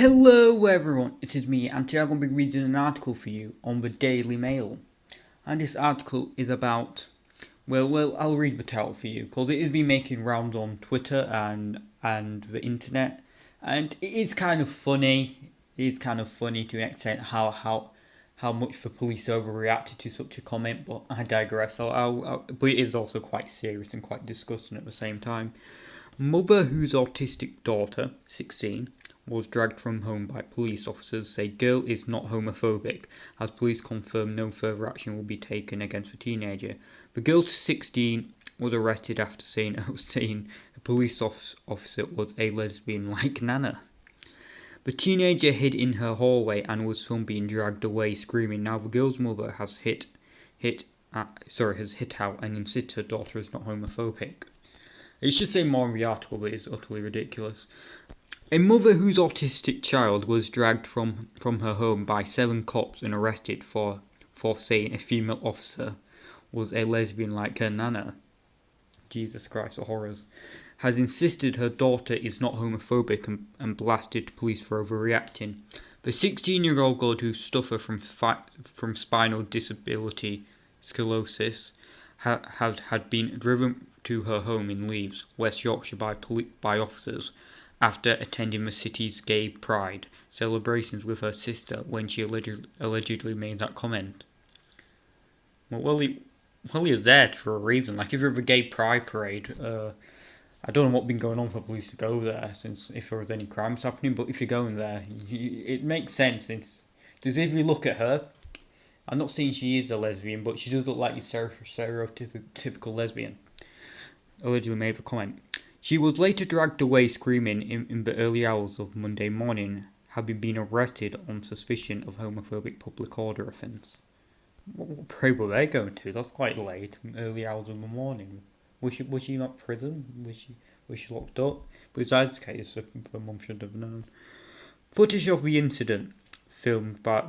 Hello everyone, it is me and today I'm going to be reading an article for you on the Daily Mail. And this article is about, I'll read the title for you because it has been making rounds on Twitter and the internet. And it is kind of funny. It is kind of funny to an extent how much the police overreacted to such a comment, but I digress. But it is also quite serious and quite disgusting at the same time. Mother whose autistic daughter, 16, was dragged from home by police officers say girl is not homophobic, as police confirm no further action will be taken against the teenager. The girl, 16, was arrested after saying a police officer was a lesbian like Nana. The teenager hid in her hallway and was filmed being dragged away screaming. Now the girl's mother has hit out and insists her daughter is not homophobic. It should say more in the article, but it's utterly ridiculous. A mother whose autistic child was dragged from her home by 7 cops and arrested for saying a female officer was a lesbian like her nana. Jesus Christ, the horrors. Has insisted her daughter is not homophobic and blasted police for overreacting. The 16-year-old girl who suffers from spinal disability, scoliosis, had been driven to her home in Leeds, West Yorkshire by officers after attending the city's gay pride celebrations with her sister when she allegedly made that comment. Well, he was there for a reason. Like, if you're at the gay pride parade, I don't know what's been going on for police to go there, since if there was any crimes happening, but if you're going there, it makes sense. Because if you look at her, I'm not saying she is a lesbian, but she does look like your stereotypical lesbian. Allegedly made the comment. She was later dragged away screaming in the early hours of Monday morning, having been arrested on suspicion of homophobic public order offence. What parade were they going to? That's quite late, early hours of the morning. Was she not in prison? Was she locked up? But if that's the case, the mum should have known. Footage of the incident, filmed by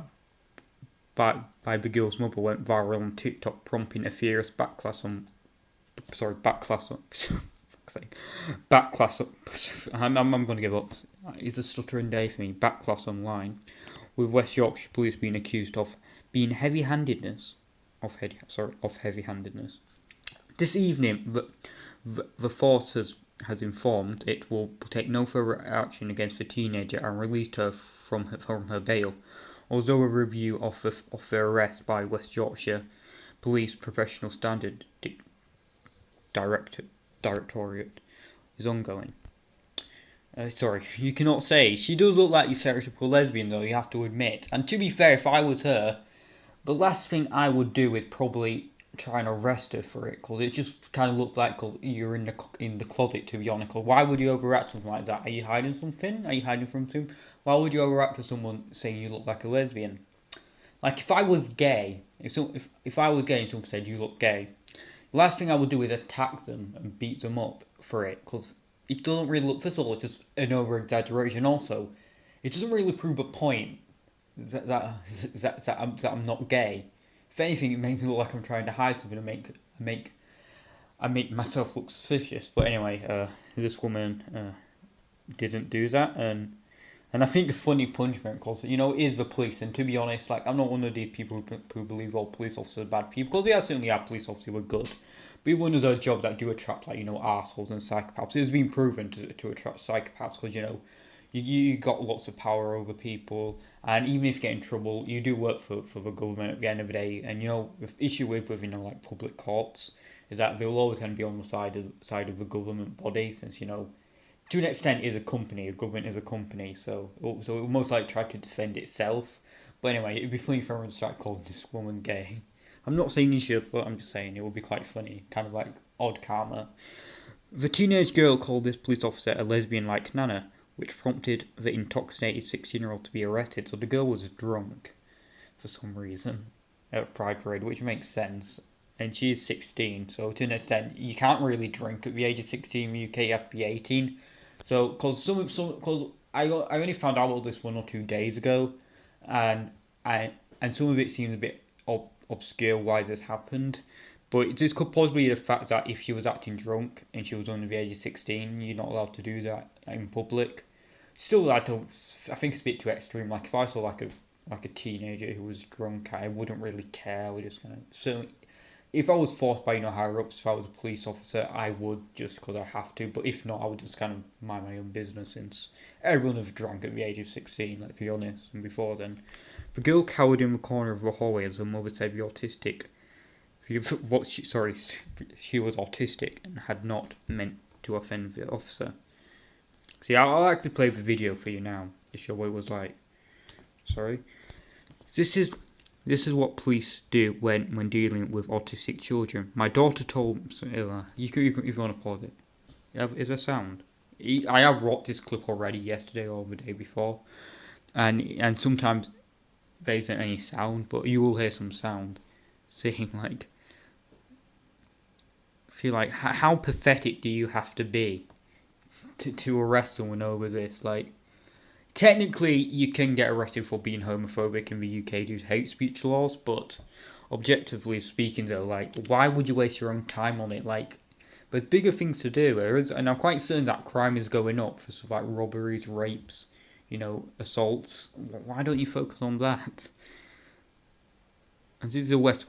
the girl's mother, went viral on TikTok, prompting a furious backlash on. I'm going to give up. It's a stuttering day for me. Backlash online, with West Yorkshire police being accused of being heavy-handedness. This evening, the force has informed it will take no further action against the teenager and released her from her bail. Although a review of the arrest by West Yorkshire Police Professional Standard Directorate is ongoing. You cannot say. She does look like your stereotypical lesbian, though, you have to admit. And to be fair, if I was her, the last thing I would do is probably try and arrest her for it, because it just kind of looks like you're in the closet, to be honest. Why would you overact something like that? Are you hiding something? Are you hiding from something? Why would you overact to someone saying you look like a lesbian? Like, if I was gay, if I was gay and someone said you look gay, the last thing I would do is attack them and beat them up for it, because it doesn't really look. First of all, it's just an over-exaggeration. Also, it doesn't really prove a point that I'm not gay. If anything, it makes me look like I'm trying to hide something and make myself look suspicious. But anyway, this woman didn't do that, and I think a funny punishment, because it is the police, and to be honest, like, I'm not one of these people who believe all police officers are bad people, because we have certainly had police officers who are good. But one of those jobs that do attract, like, arseholes and psychopaths. It's been proven to attract psychopaths, because you got lots of power over people, and even if you get in trouble, you do work for the government at the end of the day. And the issue with like public courts is that they're always going to be on the side of the government body, since to an extent is a company. A government is a company, so it will most likely try to defend itself. But anyway, it'd be funny if everyone started calling this woman gay. I'm not saying you should, but I'm just saying it would be quite funny, kind of like odd karma. The teenage girl called this police officer a lesbian like Nana, which prompted the intoxicated 16-year-old to be arrested. So the girl was drunk for some reason at a pride parade, which makes sense. And she is 16, so to an extent, you can't really drink at the age of 16 in the UK. You have to be 18. So, because I only found out about this 1 or 2 days ago, and some of it seems a bit obscure why this happened. But this could possibly be the fact that if she was acting drunk and she was under the age of 16, you're not allowed to do that in public. Still, I think it's a bit too extreme. Like if I saw like a teenager who was drunk, I wouldn't really care. I would just kind of certainly. If I was forced by higher ups, if I was a police officer, I would just because I have to. But if not, I would just kind of mind my own business since everyone was drunk at the age of 16. Let's be honest. And before then, the girl cowered in the corner of the hallway as her mother said the autistic. She was autistic and had not meant to offend the officer. See, I'll actually play the video for you now to show what it was like. Sorry. This is what police do when dealing with autistic children. My daughter told you can want to pause it. Is there sound? I have watched this clip already yesterday or the day before, and sometimes there isn't any sound, but you will hear some sound. See how pathetic do you have to be to arrest someone over this? Like, technically, you can get arrested for being homophobic in the UK due to hate speech laws, but objectively speaking, though, like, why would you waste your own time on it? Like, there's bigger things to do, and I'm quite certain that crime is going up for stuff like robberies, rapes, assaults. Why don't you focus on that? And these are West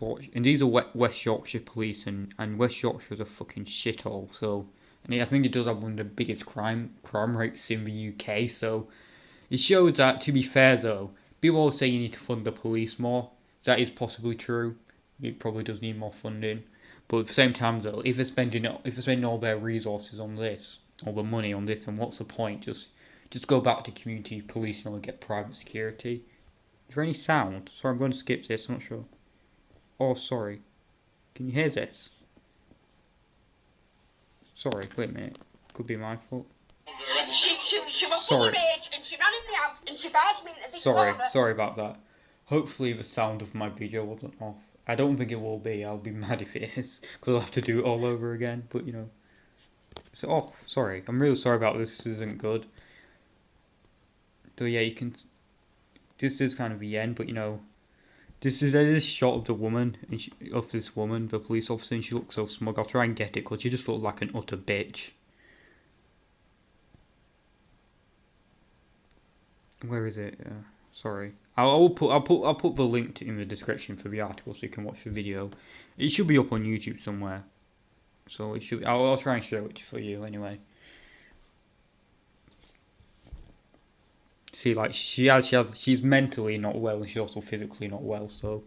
Yorkshire police, and West Yorkshire is a fucking shithole. So, and I think it does have one of the biggest crime rates in the UK. So, it shows that, to be fair though, people always say you need to fund the police more. That is possibly true. It probably does need more funding. But at the same time though, if they're spending all their resources on this, all the money on this, then what's the point? Just go back to community policing or get private security. Is there any sound? Sorry, I'm going to skip this, I'm not sure. Oh, sorry. Can you hear this? Sorry, wait a minute. Could be my fault. She was full of rage and she ran in the house and she barged me into this corner. Sorry about that. Hopefully the sound of my video wasn't off. I don't think it will be. I'll be mad if it is, because I'll have to do it all over again. But it's off. Sorry. I'm really sorry about this. This isn't good. So yeah, you can. This is kind of the end, but there's this shot of the woman, of this woman, the police officer, and she looks so smug. I'll try and get it, because she just looks like an utter bitch. Where is it? Sorry. I'll put the link in the description for the article so you can watch the video. It should be up on YouTube somewhere. So it should. I'll try and show it for you anyway. See, like she's mentally not well and she's also physically not well. So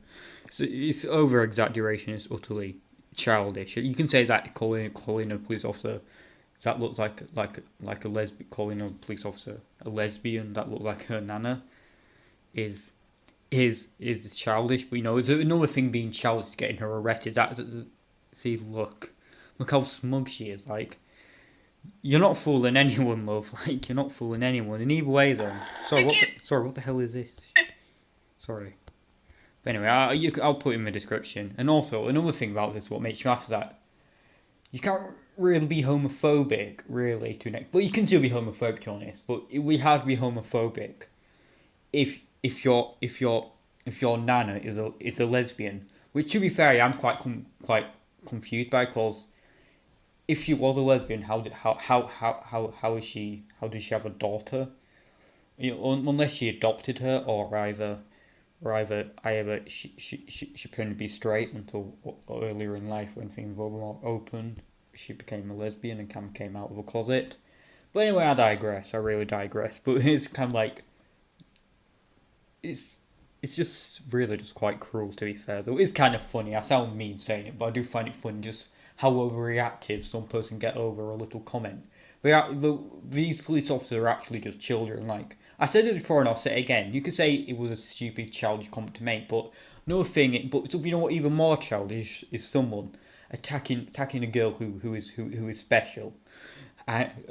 it's over exaggeration. It's utterly childish. You can say that calling a police officer that looks like a lesbian, calling a police officer a lesbian that looks like her nana is childish. But it's another thing being childish, getting her arrested. See, look how smug she is. Like, you're not fooling anyone, love. Like, you're not fooling anyone in either way. Then what the hell is this? Sorry. But anyway, I'll put it in the description. And also another thing about this, what makes you laugh is that you can't really be homophobic, really, but you can still be homophobic, to be honest. But we have to be homophobic if your nana is a lesbian. Which, to be fair, I am quite confused by, because if she was a lesbian, how is she? How does she have a daughter? Unless she adopted her, or either she pretended to be straight until earlier in life when things were more open. She became a lesbian and kind of came out of the closet. But anyway, I digress. I really digress. But it's kind of like it's just really just quite cruel, to be fair. Though it's kind of funny. I sound mean saying it, but I do find it funny just how overreactive some person get over a little comment. These police officers are actually just children. Like, I said it before and I'll say it again. You could say it was a stupid, childish comment to make, but even more childish is someone attacking a girl who is special,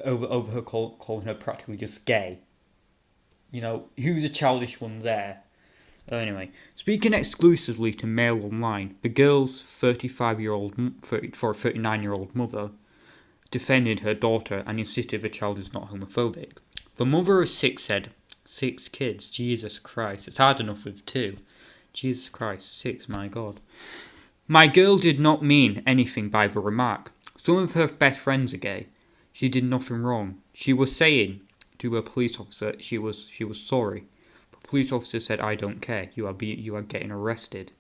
over her calling her practically just gay. Who's a childish one there? Anyway, speaking exclusively to Mail Online, the girl's 39-year-old mother defended her daughter and insisted the child is not homophobic. The mother of 6 said, 6 kids, Jesus Christ, it's hard enough with 2. Jesus Christ, 6, my God. My girl did not mean anything by the remark. Some of her best friends are gay. She did nothing wrong. She was saying, to a police officer she was sorry. The police officer said, "I don't care. You are getting arrested."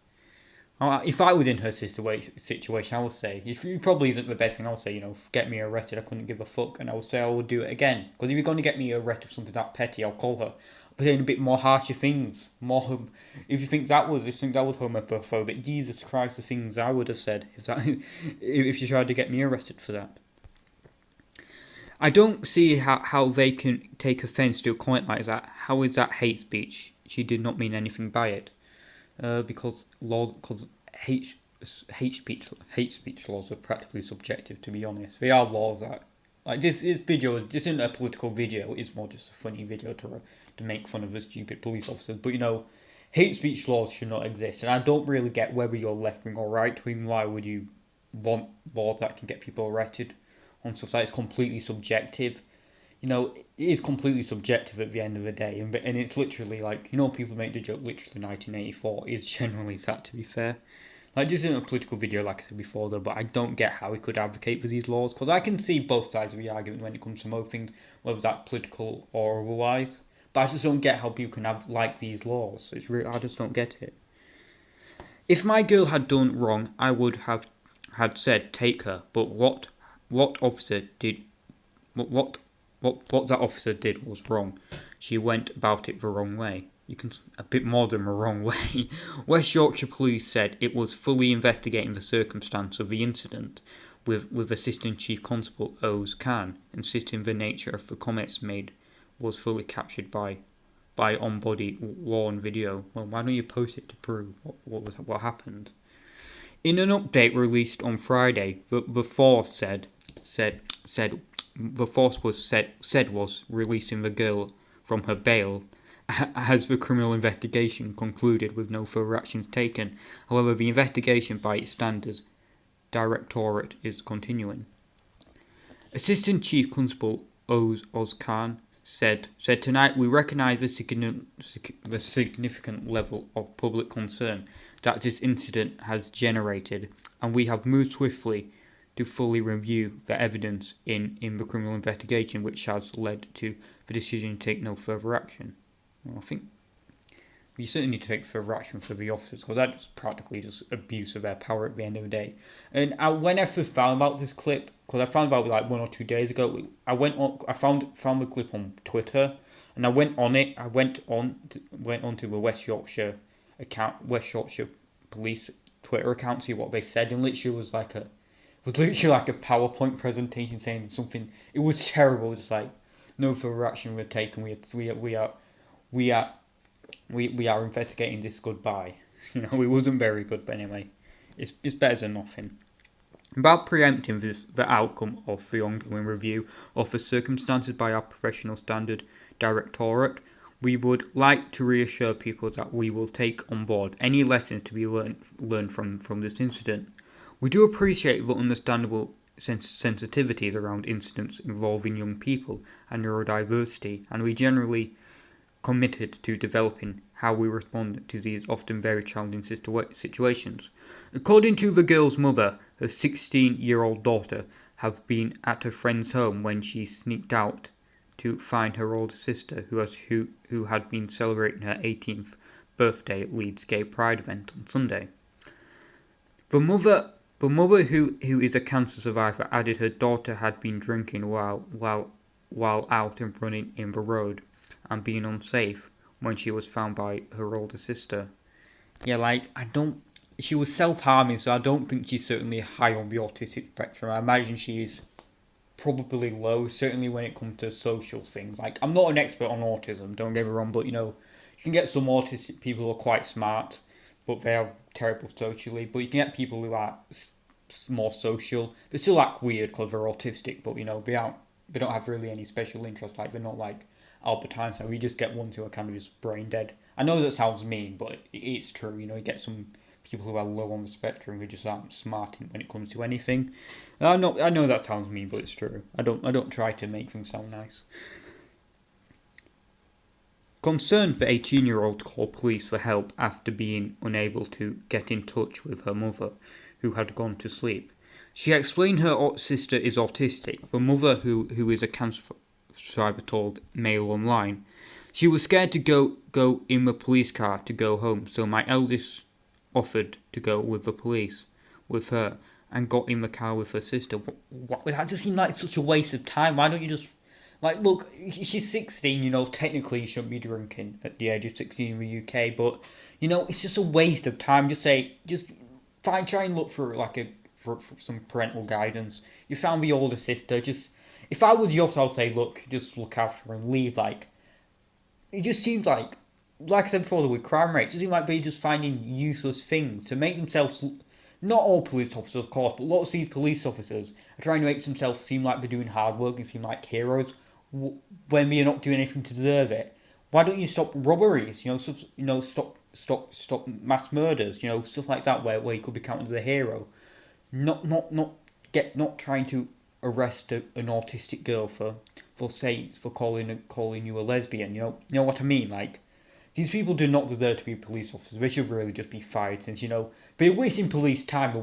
If I was in her situation, I would say, it probably isn't the best thing. I would say, get me arrested. I couldn't give a fuck, and I would say I would do it again. Because if you're going to get me arrested for something that petty, I'll call her. But saying a bit more harsher things, if you think that was homophobic, Jesus Christ, the things I would have said if she tried to get me arrested for that. I don't see how they can take offence to a comment like that. How is that hate speech? She did not mean anything by it. Because hate speech laws are practically subjective. To be honest, they are laws that, like, this isn't a political video. It's more just a funny video to make fun of the stupid police officers. But hate speech laws should not exist, and I don't really get whether you're left wing or right wing. Why would you want laws that can get people arrested on stuff that is completely subjective? It is completely subjective at the end of the day, and it's literally like, people make the joke, literally 1984 is generally that, to be fair. Like, this isn't a political video like I said before though, but I don't get how we could advocate for these laws, because I can see both sides of the argument when it comes to most things, whether that's political or otherwise, but I just don't get how people can have, like, these laws. I just don't get it. If my girl had done wrong, I would have had said, take her, but what officer did, what that officer did was wrong. She went about it the wrong way. A bit more than the wrong way. West Yorkshire Police said it was fully investigating the circumstance of the incident, with Assistant Chief Constable Oz Khan insisting the nature of the comments made was fully captured by on-body worn video. Well, why don't you post it to prove what happened? In an update released on Friday, the force said the force was releasing the girl from her bail as the criminal investigation concluded with no further actions taken. However, the investigation by its standards directorate is continuing. Assistant Chief Constable Oz Khan said tonight, we recognise the significant level of public concern that this incident has generated, and we have moved swiftly to fully review the evidence in the criminal investigation, which has led to the decision to take no further action. Well, I think we certainly need to take further action for the officers, because that's practically just abuse of their power at the end of the day. And when I first found about this clip, because I found about it like 1 or 2 days ago, I found the clip on Twitter, and I went onto the West Yorkshire Police Twitter account to see what they said, and literally was like a PowerPoint presentation saying something. It was terrible. Just like, no further action we're taking. We are investigating this. Goodbye. It wasn't very good, but anyway, it's better than nothing. About preempting the outcome of the ongoing review of the circumstances by our professional standard directorate, we would like to reassure people that we will take on board any lessons to be learned from this incident. We do appreciate the understandable sensitivities around incidents involving young people and neurodiversity, and we generally committed to developing how we respond to these often very challenging situations. According to the girl's mother, her 16-year-old daughter had been at a friend's home when she sneaked out to find her older sister, who had been celebrating her 18th birthday at Leeds Gay Pride event on Sunday. The mother, who is a cancer survivor, added her daughter had been drinking while out and running in the road and being unsafe when she was found by her older sister. Yeah, she was self-harming, so I don't think she's certainly high on the autistic spectrum. I imagine she's probably low, certainly when it comes to social things. Like, I'm not an expert on autism, don't get me wrong, but you can get some autistic people who are quite smart, but they are terrible socially. But you can get people who are more social. They still act weird because they're autistic, but they don't have really any special interest. Like, they're not like Albert Einstein. We just get ones who are kind of just brain dead. I know that sounds mean, but it's true. You get some people who are low on the spectrum who just aren't smart when it comes to anything. I know that sounds mean, but it's true. I don't try to make things sound nice. Concerned, the 18-year-old called police for help after being unable to get in touch with her mother, who had gone to sleep. She explained her sister is autistic. The mother, who is a cancer survivor told Mail Online. She was scared to go in the police car to go home, so my eldest offered to go with the police with her and got in the car with her sister. That just seemed like such a waste of time. Why don't you just look? She's 16. Technically you shouldn't be drinking at the age of 16 in the UK, but it's just a waste of time. Just try and look for for some parental guidance. You found the older sister. Just if I was yours, I'd say look, just look after her and leave. It just seems like I said before, with crime rates, it seems like they're just finding useless things to make themselves. Not all police officers, of course, but lots of these police officers are trying to make themselves seem like they're doing hard work and seem like heroes when they're not doing anything to deserve it. Why don't you stop robberies? Stop mass murders. Stuff like that where you could be counted as a hero. Not trying to arrest an autistic girl for calling you a lesbian. You know what I mean? These people do not deserve to be police officers. They should really just be fired, since they're wasting police time.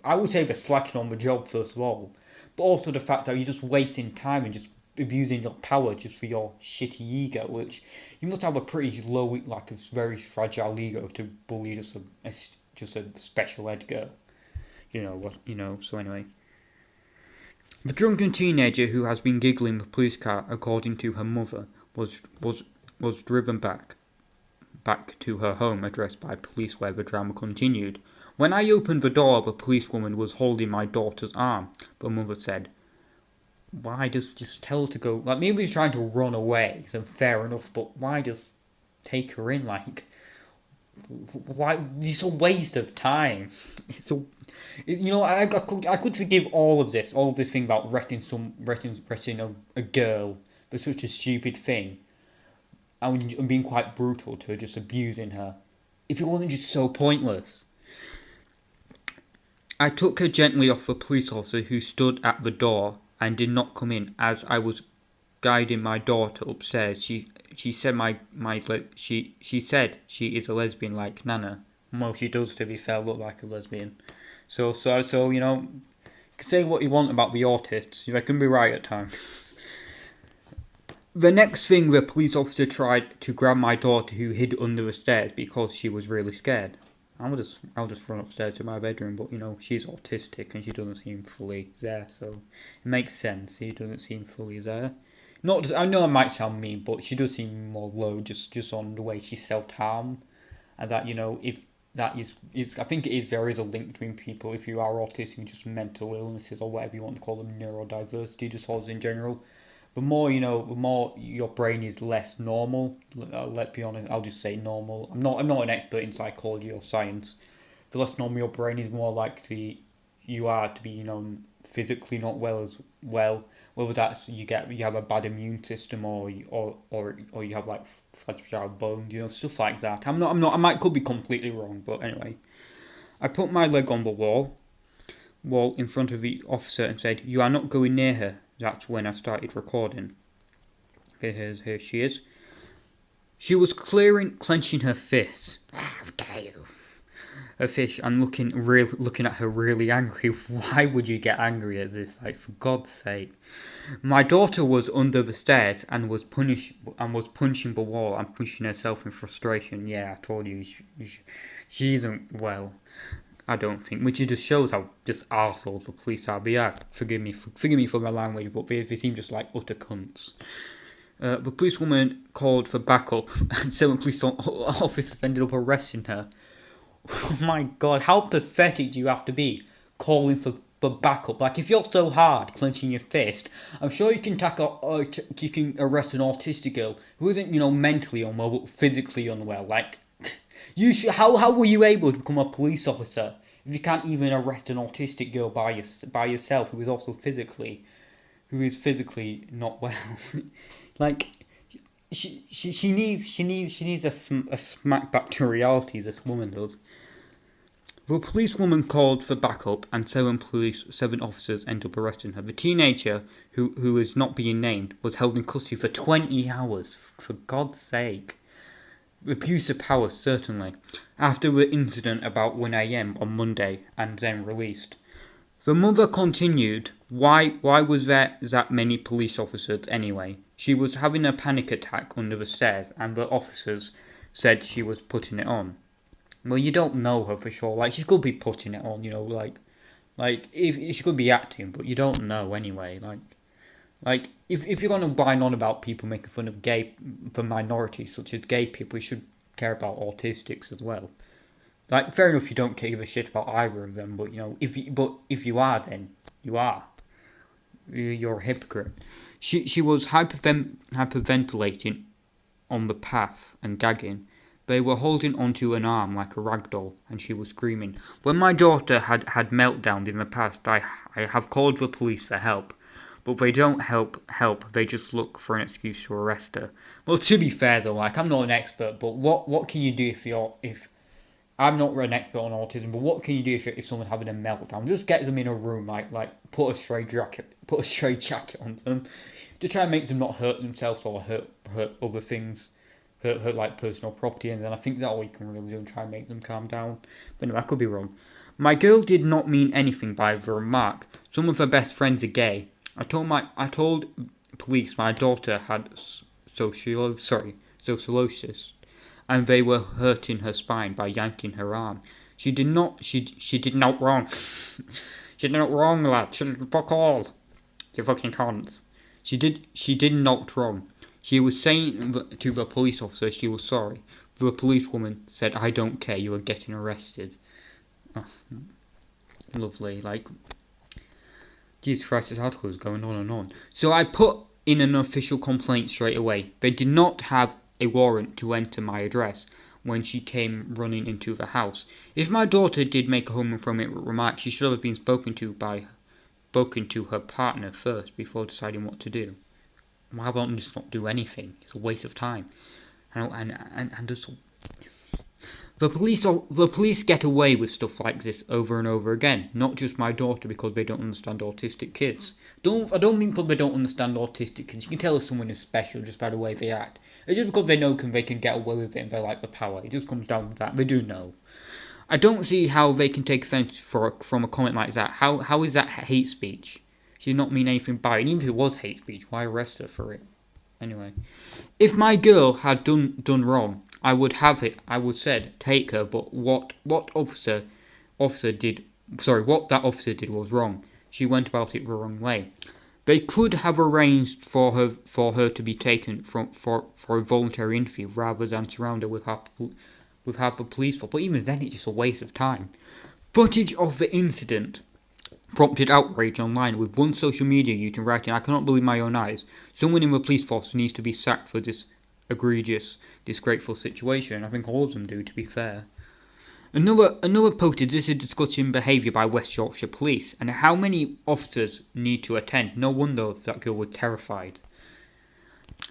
I would say they're slacking on the job first of all, but also the fact that you're just wasting time and just abusing your power just for your shitty ego, which you must have a pretty low, a very fragile ego to bully just a special ed girl. So anyway. The drunken teenager who has been giggling in the police car, according to her mother, was driven back to her home address by police, where the drama continued. When I opened the door, the policewoman was holding my daughter's arm. The mother said, why just tell her to go? Maybe he's trying to run away, so fair enough, but why just take her in? Why? It's a waste of time. I could forgive all of this thing about arresting a girl for such a stupid thing, and being quite brutal to her, just abusing her, if it wasn't just so pointless. I took her gently off the police officer who stood at the door and did not come in. As I was guiding my daughter upstairs, she said she said she is a lesbian like Nana. Well, she does, to be fair, look like a lesbian. So you can say what you want about the autists. They can be right at times. The next thing, the police officer tried to grab my daughter, who hid under the stairs because she was really scared. I'll just run upstairs to my bedroom, but she's autistic and she doesn't seem fully there, so it makes sense. She doesn't seem fully there. I know I might sound mean, but she does seem more low, just on the way she self-harm, and that if that is, I think there is a link between people, if you are autistic, and just mental illnesses or whatever you want to call them, neurodiversity disorders in general. The more the more your brain is less normal. Let's be honest. I'll just say normal. I'm not an expert in psychology or science. The less normal your brain is, more likely you are to be physically not well as well. Whether that's you have a bad immune system or you have fragile bones, stuff like that. I could be completely wrong, but anyway. I put my leg on the wall in front of the officer and said, "You are not going near her." That's when I started recording. Okay, here she is. She was clenching her fists. How dare you? Her fist, and looking at her really angry. Why would you get angry at this? For God's sake. My daughter was under the stairs and was punching the wall and pushing herself in frustration. Yeah, I told you she isn't well. I don't think, which just shows how just arseholes the police are. But yeah, forgive me for my language, but they seem just like utter cunts. The policewoman called for backup, and 7 police officers ended up arresting her. Oh my God, how pathetic do you have to be calling for backup? If you're so hard clenching your fist, I'm sure you can you can arrest an autistic girl who isn't mentally unwell but physically unwell. How were you able to become a police officer if you can't even arrest an autistic girl by yourself who is physically not well? She needs a smack back to reality. This woman does. The policewoman called for backup, and 7 officers ended up arresting her. The teenager, who is not being named, was held in custody for 20 hours. For God's sake. Abuse of power, certainly. After the incident about 1 a.m. on Monday, and then released. The mother continued, why was there that many police officers anyway? She was having a panic attack under the stairs, and the officers said she was putting it on. Well, you don't know her for sure. Like, she could be putting it on, like if she could be acting, but you don't know anyway. Like if you're gonna whine on about people making fun of for minorities such as gay people, you should care about autistics as well. Like, fair enough, you don't give a shit about either of them, but if you are, then you are. You're a hypocrite. She was hyperventilating on the path and gagging. They were holding onto an arm like a rag doll, and she was screaming. When my daughter had meltdowns in the past, I have called the police for help. But they don't help, they just look for an excuse to arrest her. Well, to be fair though, like, I'm not an expert, but what can you do if I'm not an expert on autism, but what can you do if someone's having a meltdown? Just get them in a room, like put a stray jacket on them, to try and make them not hurt themselves or hurt other things, hurt like personal property, and then I think that's all you can really do and try and make them calm down. But anyway, I could be wrong. My girl did not mean anything by the remark. Some of her best friends are gay. I told police my daughter had socialosis, and they were hurting her spine by yanking her arm. She did not wrong. She did not wrong, lad. Fuck all. You fucking cunts. She did not wrong. She was saying to the police officer she was sorry. The policewoman said, "I don't care, you are getting arrested." Oh, lovely. Like, Jesus Christ, this article is going on and on. So I put in an official complaint straight away. They did not have a warrant to enter my address when she came running into the house. If my daughter did make a homophobic remark, she should have been spoken to her partner first before deciding what to do. Why won't they just not do anything? It's a waste of time. And just, the police get away with stuff like this over and over again. Not just my daughter, because they don't understand autistic kids. I don't mean because they don't understand autistic kids. You can tell if someone is special just by the way they act. It's just because they know they can get away with it and they like the power. It just comes down to that. They do know. I don't see how they can take offence from a comment like that. How is that hate speech? She did not mean anything by it. And even if it was hate speech, why arrest her for it? Anyway, if my girl had done wrong, I would have it. I would said take her. But what that officer did was wrong. She went about it the wrong way. They could have arranged for her to be taken for a voluntary interview rather than surround her with half the police force. But even then, it's just a waste of time. Footage of the incident prompted outrage online, with one social media user writing, "I cannot believe my own eyes. Someone in the police force needs to be sacked for this egregious, disgraceful situation." I think all of them do, to be fair. Another posted, "This is disgusting behaviour by West Yorkshire Police, and how many officers need to attend? No wonder that girl was terrified."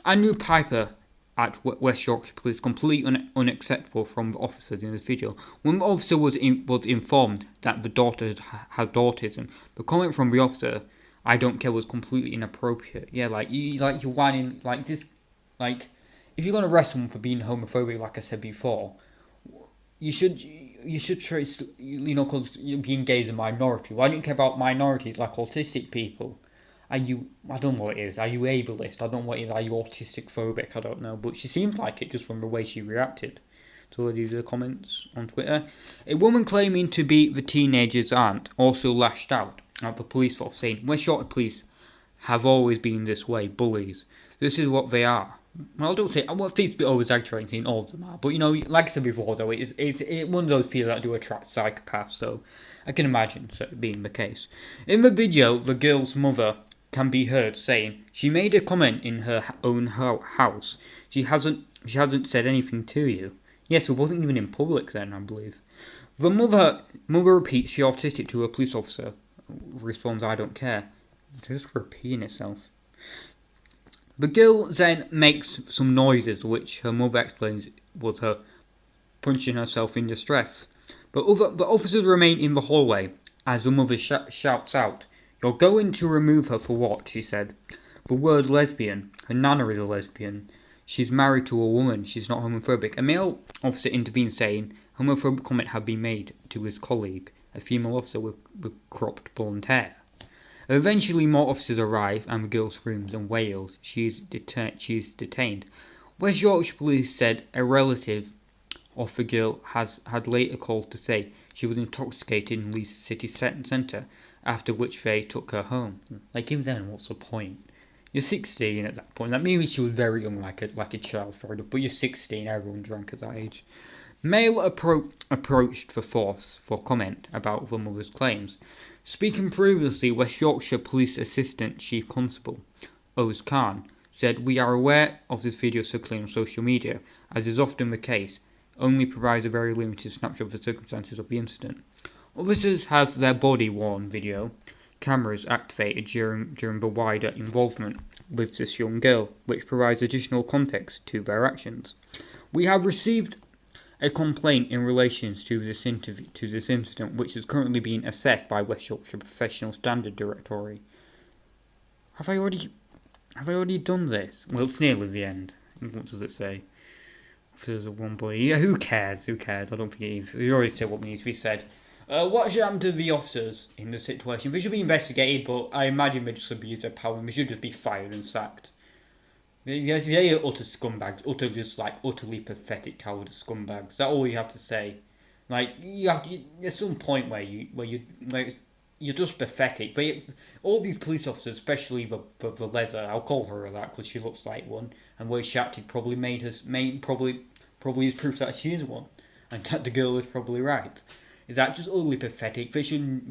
Andrew Piper at West Yorkshire Police, completely unacceptable from the officers in this video. When the officer was informed that the daughter had autism, the comment from the officer, "I don't care," was completely inappropriate. Yeah, you're whining like this. Like, if you're gonna arrest someone for being homophobic, like I said before, you should try, because being gay is a minority. Why don't you care about minorities like autistic people? I don't know what it is. Are you ableist? I don't know what it is. Are you autistic phobic? I don't know. But she seemed like it just from the way she reacted. So these are the comments on Twitter. A woman claiming to be the teenager's aunt also lashed out at the police force, saying, "West Yorkshire Police have always been this way, bullies. This is what they are." Well, I don't say, I want things to be over exaggerating, saying all of them are. But, like I said before, though, it's one of those feelings that do attract psychopaths. So I can imagine that being the case. In the video, the girl's mother can be heard saying, "She made a comment in her own house. She hasn't said anything to you." Yes, it wasn't even in public then, I believe. The mother repeats she autistic to a police officer. Responds, "I don't care." Just repeating itself. The girl then makes some noises, which her mother explains was her punching herself in distress. The officers remain in the hallway as the mother shouts out, "You're going to remove her for what?" she said. The word lesbian. Her nana is a lesbian. She's married to a woman. She's not homophobic. A male officer intervened, saying homophobic comment had been made to his colleague, a female officer with cropped blonde hair. Eventually, more officers arrive, and the girl screams and wails. She is detained. West Yorkshire Police said a relative of the girl had later called to say she was intoxicated in Leeds city centre, after which they took her home. Like, even then, what's the point? You're 16 at that point. Like, maybe she was very young, like a child, fair enough, but you're 16, everyone drank at that age. Male approached the force for comment about the mother's claims. Speaking previously, West Yorkshire Police Assistant Chief Constable Oz Khan said, "We are aware of this video circulating on social media, as is often the case, only provides a very limited snapshot of the circumstances of the incident. Officers have their body-worn video cameras activated during the wider involvement with this young girl, which provides additional context to their actions. We have received a complaint in relation to this incident, which is currently being assessed by West Yorkshire Professional Standard Directory." Have I already done this? Well, it's nearly the end. What does it say? If there's a one boy, yeah, who cares? I don't think it is. You already said what needs to be said. What should happen to the officers in the situation? They should be investigated, but I imagine they just abuse their power and they should just be fired and sacked. They are utter scumbags, utterly pathetic, cowardice scumbags. That's all you have to say. Like, there's some point where you're just pathetic. But all these police officers, especially the leather, I'll call her that because she looks like one, and where she acted probably probably is proof that she is one, and that the girl is probably right. Is that just utterly pathetic? They shouldn't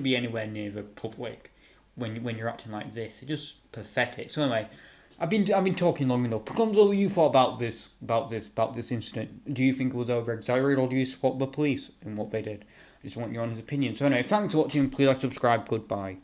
be anywhere near the public when you're acting like this. It's just pathetic. So anyway, I've been talking long enough. What you thought about this incident? Do you think it was over exaggerated, or do you support the police in what they did? I just want your honest opinion. So anyway, thanks for watching. Please like, subscribe. Goodbye.